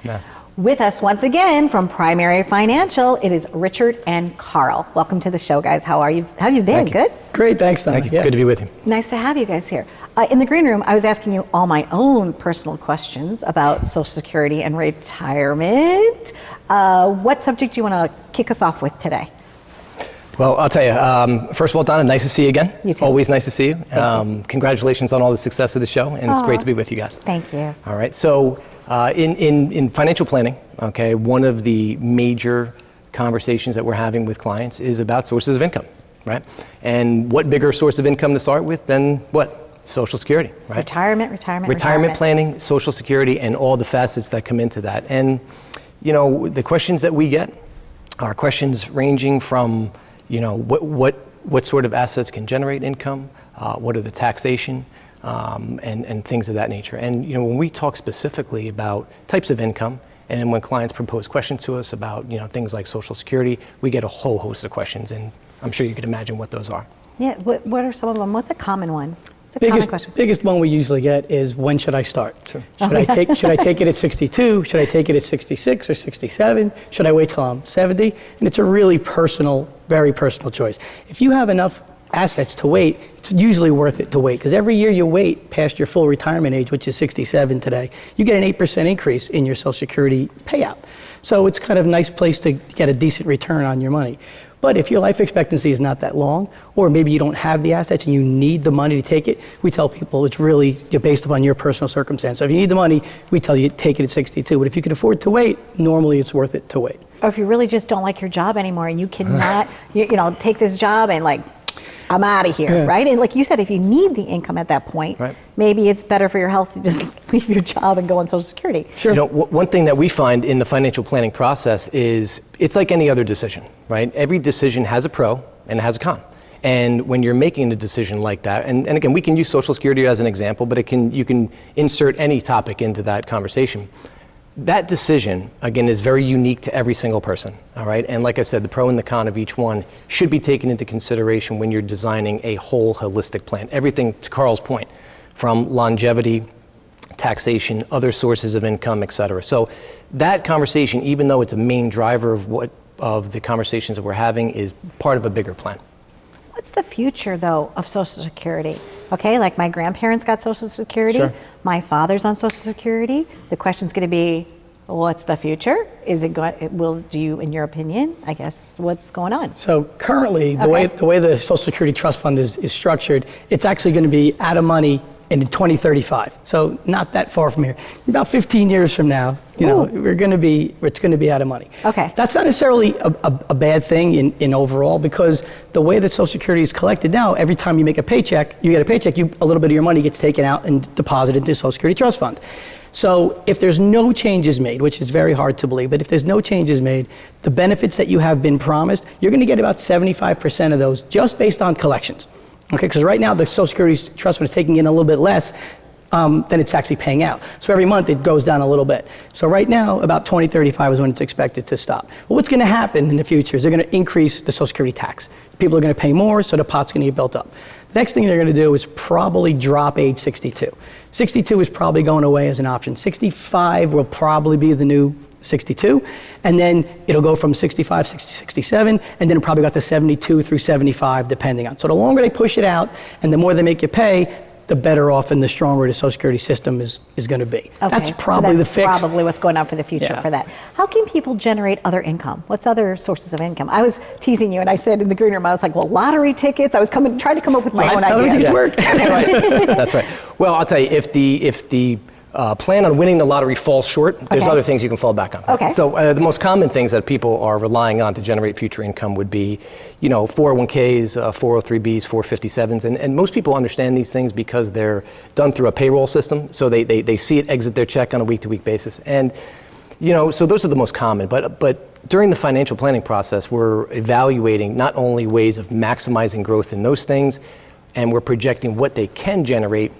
No. With us once again from Primary Financial, it is Richard and Carl. Welcome to the show, guys. How are you? How have you been? Good? Great, thanks, Donna. Thank you. Good to be with you. Nice to have you guys here. In the green room, I was asking you all my own personal questions about Social Security and retirement. What subject do you want to kick us off with today? Well, I'll tell you, first of all, Donna, nice to see you again. You too. Always nice to see you. Thank you. Congratulations on all the success of the show, and it's great to be with you guys. Thank you. All right, so in financial planning, okay, one of the major conversations that we're having with clients is about sources of income, right? And what bigger source of income to start with than what? Social Security, right? Retirement planning, Social Security, and all the facets that come into that. And, you know, the questions that we get are questions ranging from, you know, what sort of assets can generate income, what are the taxation, and things of that nature. And, you know, when we talk specifically about types of income, and when clients propose questions to us about, you know, things like Social Security, we get a whole host of questions, and I'm sure you could imagine what those are. Yeah, what are some of them? What's a common one? It's a common question. Biggest one we usually get is, when should I start? Sure. Should I take it at 62? Should I take it at 66 or 67? Should I wait till I'm 70? And it's a really personal, very personal choice. If you have enough assets to wait, it's usually worth it to wait, because every year you wait past your full retirement age, which is 67 today, you get an 8% increase in your Social Security payout. So it's kind of a nice place to get a decent return on your money. But if your life expectancy is not that long, or maybe you don't have the assets and you need the money to take it, we tell people it's really based upon your personal circumstance. So if you need the money, we tell you take it at 62. But if you can afford to wait, normally it's worth it to wait. Or if you really just don't like your job anymore and you cannot, you know, take this job and like, I'm out of here, right? And like you said, if you need the income at that point, maybe it's better for your health to just leave your job and go on Social Security. Sure. You know, one thing that we find in the financial planning process is it's like any other decision, right? Every decision has a pro and it has a con. And when you're making a decision like that, and again, we can use Social Security as an example, but you can insert any topic into that conversation. That decision, again, is very unique to every single person, all right? And like I said, the pro and the con of each one should be taken into consideration when you're designing a whole holistic plan. Everything, to Carl's point, from longevity, taxation, other sources of income, et cetera. So that conversation, even though it's a main driver of the conversations that we're having, is part of a bigger plan. What's the future, though, of Social Security? Okay, like my grandparents got Social Security. Sure. My father's on Social Security. The question's going to be, what's the future? Is it going? Do you, in your opinion, I guess, what's going on? So currently, the way the Social Security Trust Fund is structured, it's actually going to be out of money in 2035. So not that far from here. About 15 years from now, you know, it's going to be out of money. Okay. That's not necessarily a bad thing in overall, because the way that Social Security is collected now, every time you make a paycheck, a little bit of your money gets taken out and deposited into the Social Security Trust Fund. So if there's no changes made, which is very hard to believe, but if there's no changes made, the benefits that you have been promised, you're going to get about 75% of those just based on collections. Okay, because right now the Social Security Trust Fund is taking in a little bit less than it's actually paying out. So every month it goes down a little bit. So right now, about 2035 is when it's expected to stop. Well, what's going to happen in the future is they're going to increase the Social Security tax. People are going to pay more, so the pot's going to get built up. The next thing they're going to do is probably drop age 62. 62 is probably going away as an option. 65 will probably be the new 62, and then it'll go from 65, 60, 67, and then it probably got to 72 through 75, depending on. So the longer they push it out, and the more they make you pay, the better off and the stronger the Social Security system is going to be. Okay, that's probably so the fix. Probably what's going on for the future for that. How can people generate other income? What's other sources of income? I was teasing you, and I said in the green room, I was like, well, lottery tickets. I was trying to come up with my own idea. Lottery tickets work. That's right. That's right. Well, I'll tell you, if the plan on winning the lottery falls short, there's other things you can fall back on. Okay. So the most common things that people are relying on to generate future income would be, you know, 401ks, 403bs, 457s, and most people understand these things because they're done through a payroll system, so they see it exit their check on a week-to-week basis. And, you know, so those are the most common, but during the financial planning process, we're evaluating not only ways of maximizing growth in those things, and we're projecting what they can generate,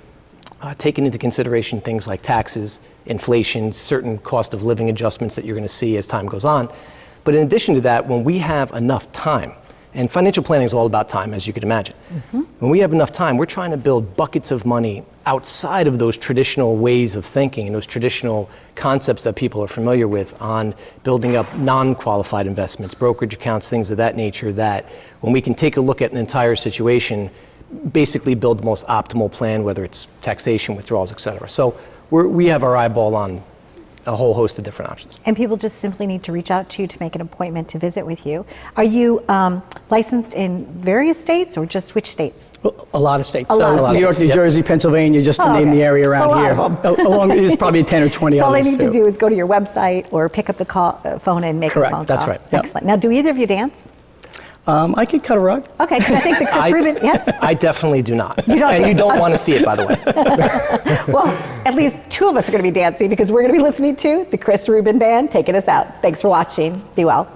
taking into consideration things like taxes, inflation, certain cost of living adjustments that you're going to see as time goes on. But in addition to that, when we have enough time And financial planning is all about time, as you could imagine. When we have enough time, we're trying to build buckets of money outside of those traditional ways of thinking and those traditional concepts that people are familiar with on building up non-qualified investments, brokerage accounts, things of that nature, that when we can take a look at an entire situation, basically build the most optimal plan, whether it's taxation, withdrawals, et cetera. So we have our eyeball on a whole host of different options. And people just simply need to reach out to you to make an appointment to visit with you. Are you licensed in various states or just which states? Well, a lot of states. A lot of New states. York, New Jersey, Pennsylvania, just to name the area around A lot here. of them. Along, there's probably 10 or 20 So all others. they need to too. do is go to your website or pick up the phone and make Correct, a phone that's call. right. Yep. Excellent. Now, do either of you dance? I could cut a rug. Okay, 'cause I think the Chris Rubin, yeah. I definitely do not. You don't and you dance. don't want to see it, by the way. Well, at least two of us are going to be dancing because we're going to be listening to the Chris Rubin Band taking us out. Thanks for watching. Be well.